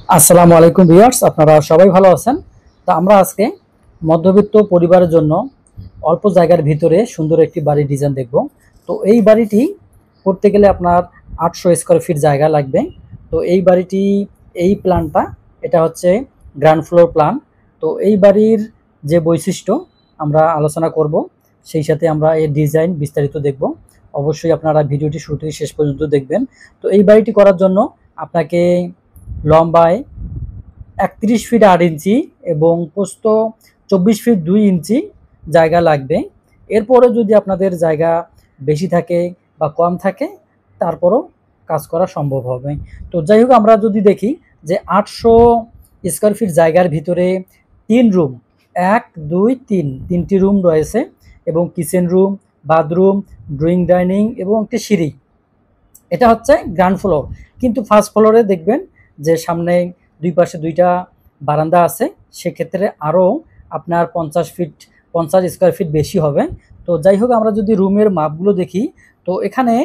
আসসালামু আলাইকুম ভিউয়ার্স, আপনারা সবাই ভালো আছেন। তো আমরা আজকে মধ্যবিত্ত পরিবারের জন্য অল্প জায়গার ভিতরে সুন্দর একটি বাড়ির ডিজাইন দেখব। তো এই বাড়িটি করতে গেলে আপনার 800 স্কয়ার ফিট জায়গা লাগবে। তো এই বাড়িটি, এই প্ল্যানটা, এটা হচ্ছে গ্রাউন্ড ফ্লোর প্ল্যান। তো এই বাড়ির যে বৈশিষ্ট্য আমরা আলোচনা করব, সেই সাথে আমরা এর ডিজাইন বিস্তারিত দেখব। অবশ্যই আপনারা ভিডিওটি শুরু থেকে শেষ পর্যন্ত দেখবেন। তো এই বাড়িটি করার জন্য আপনাকে লম্বায় 31 ফিট 8 ইঞ্চি এবং প্রস্থ 24 ফিট 2 ইঞ্চি জায়গা লাগবে। এরপরে যদি আপনাদের জায়গা বেশি থাকে বা কম থাকে, তারপরও কাজ করা সম্ভব হবে। তো যাই হোক, আমরা যদি দেখি যে 800 স্কয়ার ফিট জায়গার ভিতরে 3 রুম, 1 2 3, 3টি রুম রয়েছে এবং kitchen room, bathroom, drawing dining এবং একটি সিঁড়ি। এটা হচ্ছে গ্রাউন্ড ফ্লোর। কিন্তু ফার্স্ট ফ্লোরে দেখবেন যে সামনে দুই পাশে দুইটা বারান্দা আছে, সেক্ষেত্রে আরও আপনার 50 স্কয়ার ফিট বেশি হবে। তো যাই হোক, আমরা যদি রুমের মাপগুলো দেখি, তো এখানে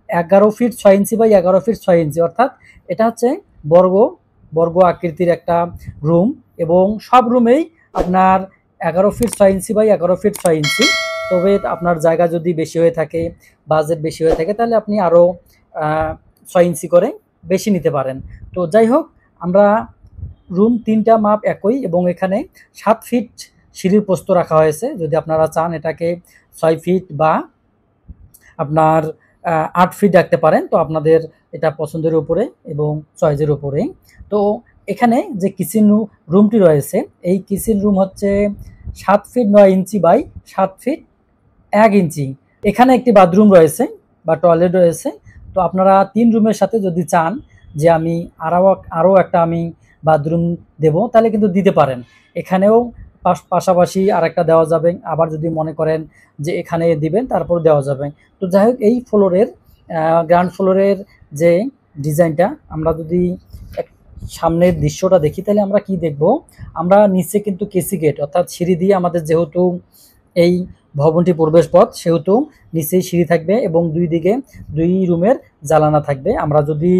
11 ফিট 6 ইঞ্চি বাই 11 ফিট 6 ইঞ্চি, অর্থাৎ এটা হচ্ছে বর্গ বর্গ আকৃতির একটা রুম এবং সব রুমেই আপনার 11 ফিট 6 ইঞ্চি বাই 11 ফিট 6 ইঞ্চি। তবে আপনার জায়গা যদি বেশি হয়ে থাকে, বাজেট বেশি হয়ে থাকে, তাহলে আপনি আরও 6 ইঞ্চি করে বেশি নিতে পারেন। তো যাই হোক, আমরা রুম 3টা মাপ একই এবং এখানে 7 ফিট সিঁড়ির প্রস্থ রাখা হয়েছে। যদি আপনারা চান এটাকে 6 ফিট বা আপনার 8 ফিট রাখতে পারেন, তো আপনাদের এটা পছন্দের উপরে এবং চয়েসের উপরে। তো এখানে যে কিচেন রুমটি রয়েছে, এই কিচেন রুম হচ্ছে 7 ফিট 9 ইঞ্চি বাই 7 ফিট 1 ইঞ্চি। এখানে একটি বাথরুম রয়েছে বা টয়লেট রয়েছে। তো আপনারা 3 রুমের সাথে যদি চান যে আমি আরও একটা আমি বাথরুম দেব, তাহলে কিন্তু দিতে পারেন। এখানেও পাশাপাশি আরেকটা দেওয়া যাবে। আবার যদি মনে করেন যে এখানে দিবেন, তারপর দেওয়া যাবে। তো যাই হোক, এই ফ্লোরের গ্রাউন্ড ফ্লোরের যে ডিজাইনটা, আমরা যদি সামনের দৃশ্যটা দেখি, তাহলে আমরা কি দেখব? আমরা নিচে কিন্তু কেসি গেট, অর্থাৎ সিঁড়ি দিয়ে আমাদের যেহেতু এই ভবনটি প্রবেশ পথ, সেহেতু নিচেই সিঁড়ি থাকবে এবং দুই দিকে 2 রুমের জানালা থাকবে। আমরা যদি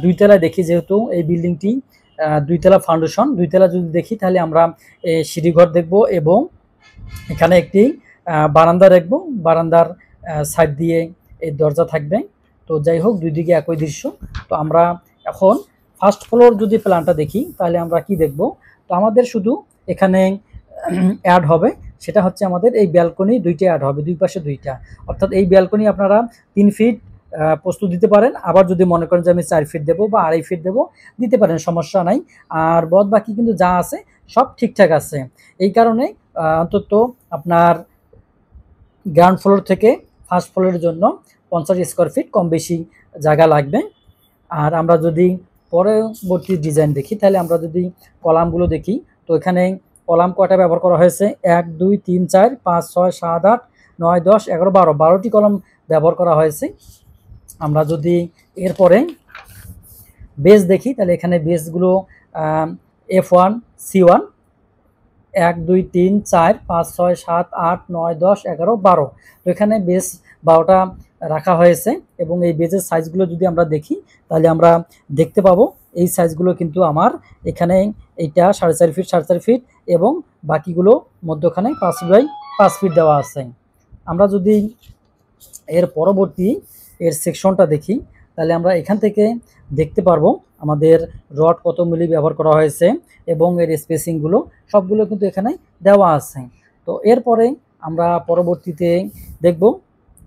2 তলায় দেখি, যেহেতু এই বিল্ডিংটি 2 তলা ফাউন্ডেশন, 2 তলা যদি দেখি, তাহলে আমরা সিঁড়িঘর দেখব এবং এখানে একটি বারান্দা দেখব। বারান্দার সাইড দিয়ে এই দরজা থাকবে। তো যাই হোক, দুই দিকে একই দৃশ্য। তো আমরা এখন ফার্স্ট ফ্লোর যদি প্ল্যানটা দেখি, তাহলে আমরা কি দেখব? তো আমাদের শুধু এখানে অ্যাড হবে, সেটা হচ্ছে আমাদের এই ব্যালকনি 2টা অ্যাড হবে, দুই পাশে 2টা। অর্থাৎ এই ব্যালকনি আপনারা 3 ফিট প্রস্তুত দিতে পারেন। আবার যদি মনে করেন যে আমি 4 ফিট দেবো বা 2.5 ফিট দেবো, দিতে পারেন, সমস্যা নাই। আর বাদ বাকি কিন্তু যা আছে সব ঠিকঠাক আছে। এই কারণে অন্তত আপনার গ্রাউন্ড ফ্লোর থেকে ফার্স্ট ফ্লোরের জন্য 50 স্কয়ার ফিট কম বেশি জায়গা লাগবে। আর আমরা যদি পরবর্তী ডিজাইন দেখি, তাহলে আমরা যদি কলামগুলো দেখি, তো এখানে কলাম কয়টা ব্যবহার করা হয়েছে? 1 2 3 4 5 6 7 8 9 10 11 12, 12টি কলাম ব্যবহার করা হয়েছে। আমরা যদি এরপরে বেস দেখি, তাহলে এখানে বেসগুলো F1 C1 1 2 3 4 5 6 7 8 9 10 11 12। তো এখানে বেস 12টা রাখা হয়েছে এবং এই বেজের সাইজগুলো যদি আমরা দেখি, তাহলে আমরা দেখতে পাবো এই সাইজগুলো কিন্তু আমার এখানে এইটা 4.5 ফিট 4.5 ফিট এবং বাকিগুলো মধ্যখানে 5 ফিট দেওয়া আছে। আমরা যদি এর পরবর্তী সেকশনটা দেখি, তাহলে আমরা এখান থেকে দেখতে পারবো আমাদের রড কত মিলি ব্যবহার করা হয়েছে এবং এর স্পেসিংগুলো সবগুলো কিন্তু এখানে দেওয়া আছে। তো এরপরে আমরা পরবর্তীতে দেখব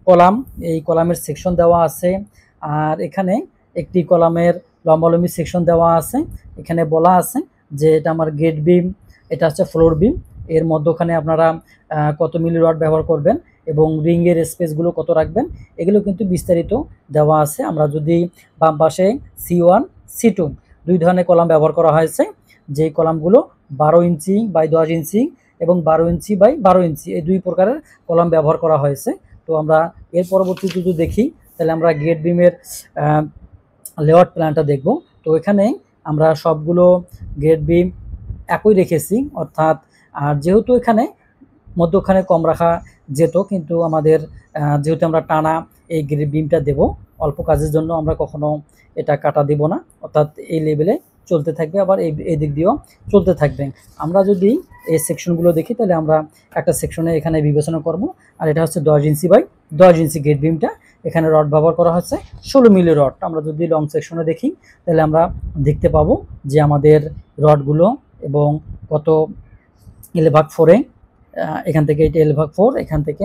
কলাম। এই কলামের সেকশন দেওয়া আছে আর এখানে একটি কলামের লম্বালম্বি সেকশন দেওয়া আছে। এখানে বলা আছে যে এটা আমার গেট বিম, এটা হচ্ছে ফ্লোর বিম। এর মধ্যখানে আপনারা কত মিলি রড ব্যবহার করবেন এবং রিংয়ের স্পেসগুলো কত রাখবেন, এগুলো কিন্তু বিস্তারিত দেওয়া আছে। আমরা যদি বাম পাশে C1 C2 দুই ধরনের কলাম ব্যবহার করা হয়েছে, যেই কলামগুলো 12 ইঞ্চি বাই 10 ইঞ্চি এবং 12 ইঞ্চি বাই 12 ইঞ্চি, এই দুই প্রকারের কলাম ব্যবহার করা হয়েছে। তো আমরা এর পরবর্তীতে যদি দেখি, তাহলে আমরা গেট বিমের লেআউট প্ল্যানটা দেখব। তো এখানে আমরা সবগুলো গেট বিম একই রেখেছি, অর্থাৎ আর যেহেতু এখানে মধ্যখানে কম রাখা যেত, কিন্তু আমাদের যেহেতু আমরা টানা এই গ্রেড বিমটা দেব, অল্প কাজের জন্য আমরা কখনো এটা কাটা দেব না, অর্থাৎ এই লেভেলে চলতে থাকবে, আবার এই দিক দিয়েও চলতে থাকবে। আমরা যদি এই সেকশনগুলো দেখি তাহলে আমরা একটা সেকশনে এখানে বিবেচনা করব। আর এটা হচ্ছে 10 ইঞ্চি বাই 10 ইঞ্চি গেট বিমটা। এখানে রড ব্যবহার করা হচ্ছে 16 মিলি রড। আমরা যদি লং সেকশনে দেখি তাহলে আমরা দেখতে পাবো যে আমাদের রডগুলো এবং কত L/4 এখান থেকে এটা L/4, এখান থেকে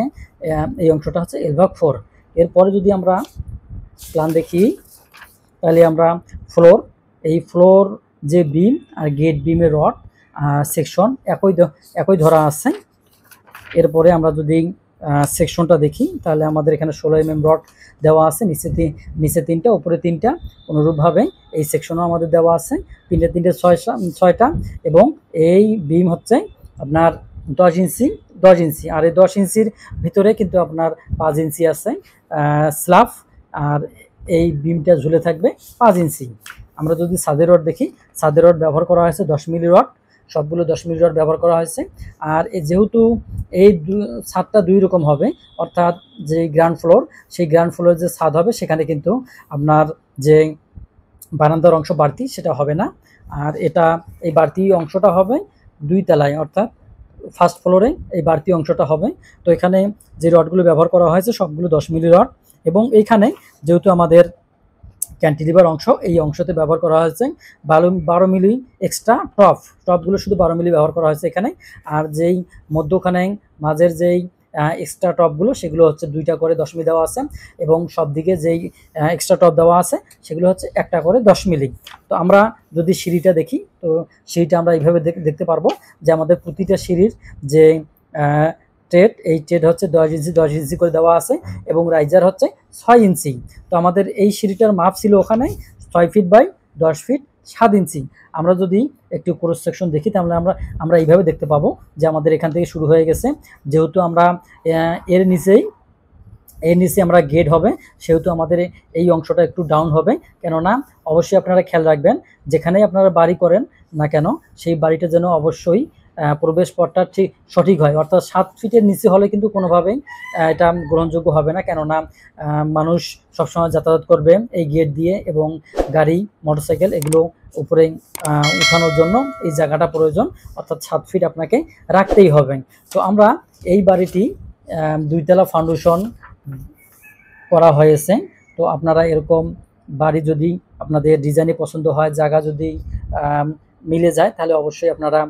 এই অংশটা হচ্ছে L/4। এরপরে যদি আমরা প্ল্যান দেখি তাহলে আমরা এই ফ্লোর যে বিম আর গেট বিমের রড সেকশন একই ধরা আছে। এরপরে আমরা যদি সেকশনটা দেখি তাহলে আমাদের এখানে 16 mm রড দেওয়া আছে, নিচে 3টা উপরে 3টা। অনুরূপভাবে এই সেকশনও আমাদের দেওয়া আছে 3টে 6টা, এবং এই বিম হচ্ছে আপনার 10 ইঞ্চি। আর এই 10 ইঞ্চির ভিতরে কিন্তু আপনার 5 ইঞ্চি আছে স্ল্যাব, আর এই বিমটা ঝুলে থাকবে 5 ইঞ্চি। আমরা যদি ছাদের রড দেখি, ছাদের রড ব্যবহার করা হয়েছে 10 মিলি রড, সবগুলো 10 মিলি রড ব্যবহার করা হয়েছে। আর যেহেতু এই ছাদটা দুই রকম হবে, অর্থাৎ যে গ্রাউন্ড ফ্লোর, সেই গ্রাউন্ড ফ্লোরের যে ছাদ হবে সেখানে কিন্তু আপনার যে বারান্দার অংশ বাড়তি সেটা হবে না। আর এই বাড়তি অংশটা হবে 2 তলায়, অর্থাৎ ফার্স্ট ফ্লোরে এই বাড়তি অংশটা হবে। তো এখানে যে রডগুলো ব্যবহার করা হয়েছে সবগুলো 10 মিলি রড, এবং এইখানে যেহেতু আমাদের ক্যান্টিলিভার অংশ, এই অংশতে ব্যবহার করা হয়েছে 12 মিলি এক্সট্রা টপগুলো শুধু 12 মিলি ব্যবহার করা হয়েছে এখানে। আর যেই মধ্যখানে মাঝের যেই এক্সট্রা টপগুলো সেগুলো হচ্ছে 2টা করে 10 মিলি দেওয়া আছে, এবং সব দিকে যেই এক্সট্রা টপ দেওয়া আছে সেগুলো হচ্ছে একটা করে 10 মিলি। তো আমরা যদি সিঁড়িটা দেখি, তো সিঁড়িটা আমরা এইভাবে দেখতে পারবো যে আমাদের প্রতিটা সিঁড়ির যে এই ট্রেড হচ্ছে 10 ইঞ্চি করে দেওয়া আছে, এবং রাইজার হচ্ছে 6 ইঞ্চি। তো আমাদের এই সিঁড়িটার মাপ ছিল ওখানে 6 ফিট বাই 10 ফিট 7 ইঞ্চি। আমরা যদি একটু ক্রস সেকশন দেখি তাহলে আমরা এইভাবে দেখতে পাবো যে আমাদের এখান থেকে শুরু হয়ে গেছে। যেহেতু আমরা এর নিচে আমরা গেট হবে, সেহেতু আমাদের এই অংশটা একটু ডাউন হবে। কেননা অবশ্যই আপনারা খেয়াল রাখবেন, যেখানেই আপনারা বাড়ি করেন না কেন সেই বাড়িটা যেন অবশ্যই প্রবেশ পথটা ঠিক সঠিক হয়, অর্থাৎ 7 ফিটের নিচে হলে কিন্তু কোনোভাবেই এটা গ্রহণযোগ্য হবে না। কেননা মানুষ সবসময় যাতায়াত করবে এই গেট দিয়ে, এবং গাড়ি মোটরসাইকেল এগুলো উপরে উঠানোর জন্য এই জায়গাটা প্রয়োজন, অর্থাৎ 7 ফিট আপনাকে রাখতেই হবে। তো আমরা এই বাড়িটি 2 তলা ফাউন্ডেশন করা হয়েছে। তো আপনারা এরকম বাড়ি যদি আপনাদের ডিজাইনে পছন্দ হয়, জায়গা যদি মিলে যায়, তাহলে অবশ্যই আপনারা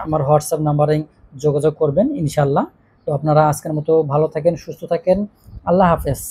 আমার হোয়াটসঅ্যাপ নাম্বারে যোগাযোগ করবেন ইনশাল্লাহ। তো আপনারা আজকের মতো ভালো থাকেন, সুস্থ থাকেন, আল্লাহ হাফেজ।